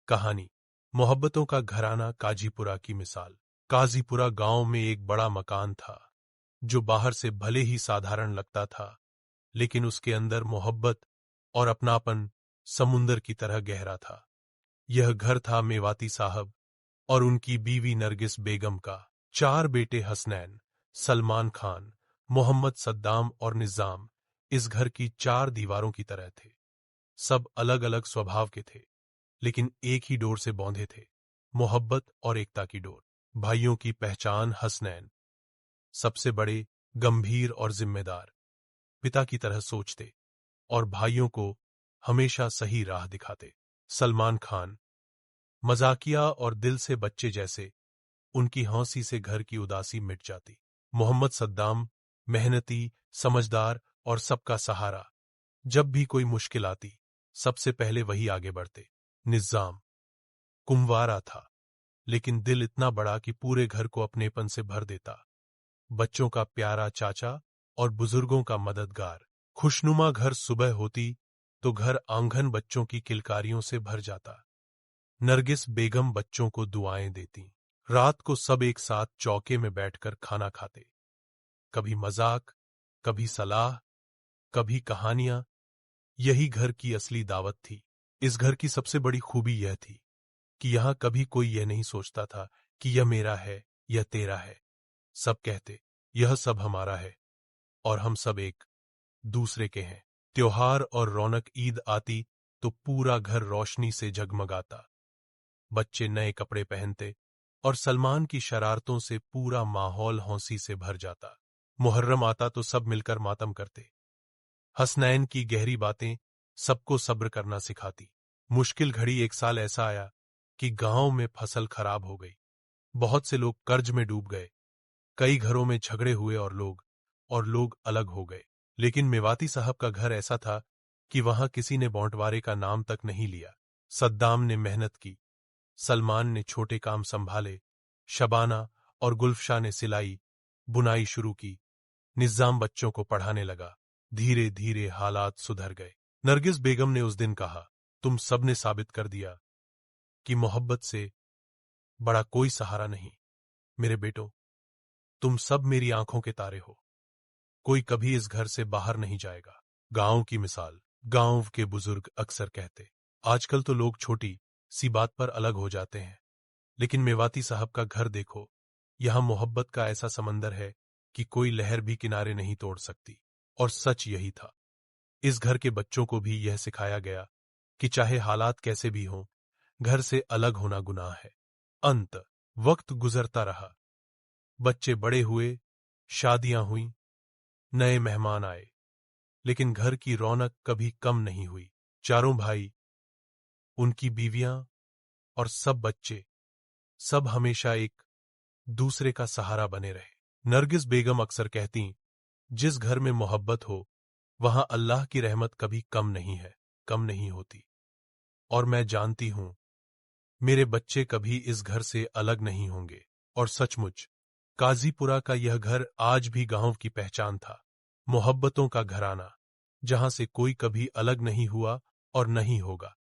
कहानी मोहब्बतों का घराना काजीपुरा की मिसाल। काजीपुरा गांव में एक बड़ा मकान था जो बाहर से भले ही साधारण लगता था, लेकिन उसके अंदर मोहब्बत और अपनापन समुंदर की तरह गहरा था। यह घर था मेवाती साहब और उनकी बीवी नरगिस बेगम का। 4 बेटे हसनैन, सलमान खान, मोहम्मद सद्दाम और निजाम इस घर की 4 दीवारों की तरह थे। सब अलग अलग स्वभाव के थे, लेकिन एक ही डोर से बौंधे थे, मोहब्बत और एकता की डोर। भाइयों की पहचान हसनैन सबसे बड़े, गंभीर और जिम्मेदार, पिता की तरह सोचते और भाइयों को हमेशा सही राह दिखाते। सलमान खान मजाकिया और दिल से बच्चे जैसे, उनकी हंसी से घर की उदासी मिट जाती। मोहम्मद सद्दाम मेहनती, समझदार और सबका सहारा, जब भी कोई मुश्किल आती सबसे पहले वही आगे बढ़ते। निजाम कुंवारा था, लेकिन दिल इतना बड़ा कि पूरे घर को अपनेपन से भर देता। बच्चों का प्यारा चाचा और बुजुर्गों का मददगार। खुशनुमा घर सुबह होती तो घर आंगन बच्चों की किलकारियों से भर जाता। नरगिस बेगम बच्चों को दुआएं देती। रात को सब एक साथ चौके में बैठकर खाना खाते। कभी मजाक, कभी सलाह, कभी कहानियां। यही घर की असली दावत थी। इस घर की सबसे बड़ी खूबी यह थी कि यहां कभी कोई यह नहीं सोचता था कि यह मेरा है, यह तेरा है। सब कहते, यह सब हमारा है और हम सब एक दूसरे के हैं। त्योहार और रौनक, ईद आती तो पूरा घर रोशनी से जगमगाता। बच्चे नए कपड़े पहनते और सलमान की शरारतों से पूरा माहौल हंसी से भर जाता। मुहर्रम आता तो सब मिलकर मातम करते। हसनैन की गहरी बातें सबको सब्र करना सिखाती। मुश्किल घड़ी एक साल ऐसा आया कि गांव में फसल खराब हो गई। बहुत से लोग कर्ज में डूब गए। कई घरों में झगड़े हुए और लोग अलग हो गए। लेकिन मेवाती साहब का घर ऐसा था कि वहां किसी ने बंटवारे का नाम तक नहीं लिया। सद्दाम ने मेहनत की, सलमान ने छोटे काम संभाले, शबाना और गुल्फशाह ने सिलाई बुनाई शुरू की, निजाम बच्चों को पढ़ाने लगा। धीरे धीरे हालात सुधर गए। नरगिस बेगम ने उस दिन कहा, तुम सबने साबित कर दिया कि मोहब्बत से बड़ा कोई सहारा नहीं। मेरे बेटो, तुम सब मेरी आंखों के तारे हो। कोई कभी इस घर से बाहर नहीं जाएगा। गांव की मिसाल। गांव के बुजुर्ग अक्सर कहते, आजकल तो लोग छोटी सी बात पर अलग हो जाते हैं, लेकिन मेवाती साहब का घर देखो, यहां मोहब्बत का ऐसा समंदर है कि कोई लहर भी किनारे नहीं तोड़ सकती। और सच यही था। इस घर के बच्चों को भी यह सिखाया गया कि चाहे हालात कैसे भी हों, घर से अलग होना गुनाह है। अंत। वक्त गुजरता रहा, बच्चे बड़े हुए, शादियां हुईं, नए मेहमान आए, लेकिन घर की रौनक कभी कम नहीं हुई। चारों भाई, उनकी बीवियां और सब बच्चे, सब हमेशा एक दूसरे का सहारा बने रहे। नरगिस बेगम अक्सर कहती, जिस घर में मोहब्बत हो वहां अल्लाह की रहमत कभी कम नहीं है, कम नहीं होती। और मैं जानती हूं मेरे बच्चे कभी इस घर से अलग नहीं होंगे। और सचमुच काजीपुरा का यह घर आज भी गांव की पहचान था। मोहब्बतों का घराना, जहां से कोई कभी अलग नहीं हुआ और नहीं होगा।